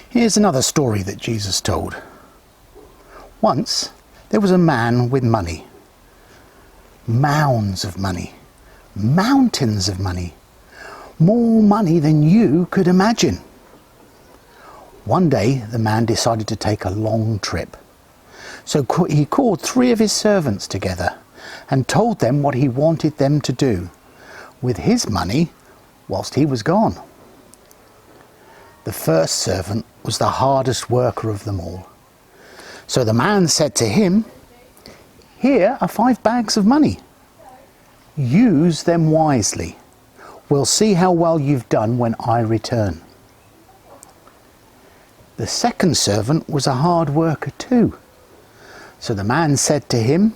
Here's another story that Jesus told. Once there was a man with money. Mounds of money. Mountains of money. More money than you could imagine. One day the man decided to take a long trip. So he called 3 of his servants together and told them what he wanted them to do with his money whilst he was gone. The first servant was the hardest worker of them all. So the man said to him, "Here are 5 bags of money. Use them wisely. We'll see how well you've done when I return." The second servant was a hard worker too. So the man said to him,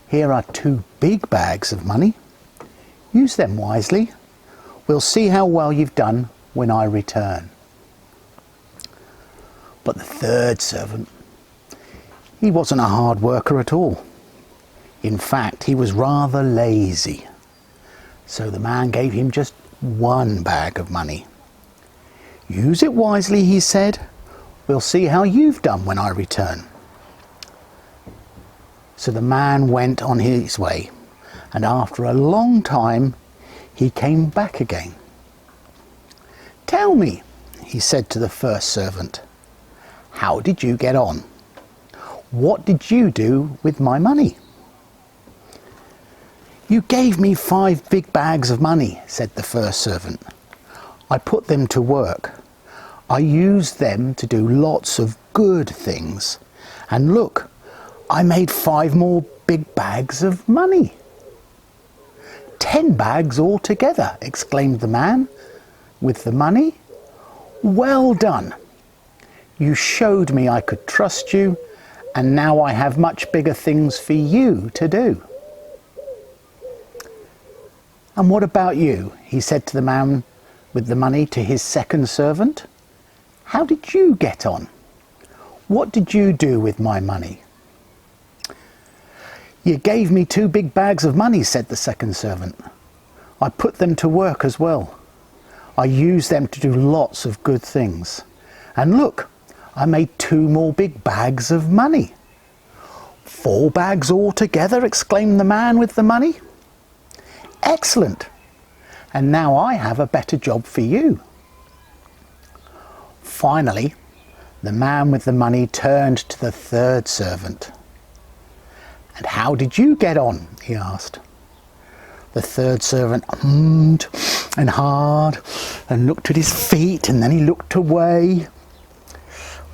"Here are 2 big bags of money. Use them wisely. We'll see how well you've done when I return." But the third servant, he wasn't a hard worker at all. In fact, he was rather lazy. So the man gave him just 1 bag of money. "Use it wisely," he said. "We'll see how you've done when I return." So the man went on his way, and after a long time he came back again. "Tell me," he said to the first servant, "how did you get on? What did you do with my money?" "You gave me 5 big bags of money," said the first servant. "I put them to work. I used them to do lots of good things. And look, I made 5 more big bags of money." "10 bags altogether," exclaimed the man with the money. "Well done. You showed me I could trust you, and now I have much bigger things for you to do." "And what about you?" he said to the man with the money to his second servant. "How did you get on? What did you do with my money?" "You gave me 2 big bags of money," said the second servant. "I put them to work as well. I used them to do lots of good things. And look, I made 2 more big bags of money." "4 bags altogether," exclaimed the man with the money. "Excellent. And now I have a better job for you." Finally, the man with the money turned to the third servant. "And how did you get on?" he asked. The third servant hummed and hard and looked at his feet, and then he looked away.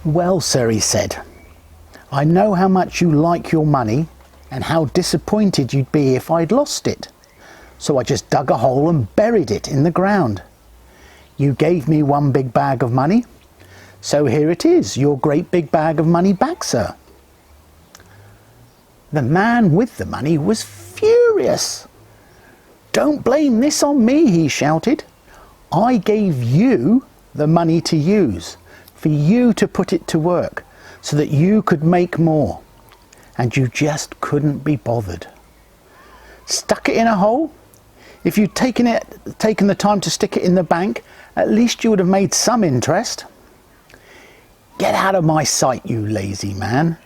"Well, sir," he said, "I know how much you like your money and how disappointed you'd be if I'd lost it. So I just dug a hole and buried it in the ground. You gave me 1 big bag of money, so here it is, your great big bag of money back, sir." The man with the money was furious. "Don't blame this on me," he shouted. "I gave you the money to use, for you to put it to work, so that you could make more. And you just couldn't be bothered. Stuck it in a hole? If you'd taken the time to stick it in the bank, at least you would have made some interest. Get out of my sight, you lazy man.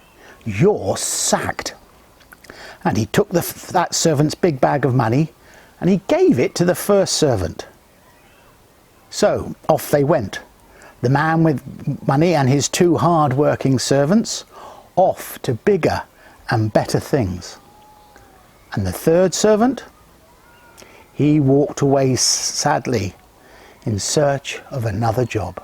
You're sacked." And he took that servant's big bag of money and he gave it to the first servant. So off they went, the man with money and his 2 hard-working servants, off to bigger and better things. And the third servant, he walked away sadly in search of another job.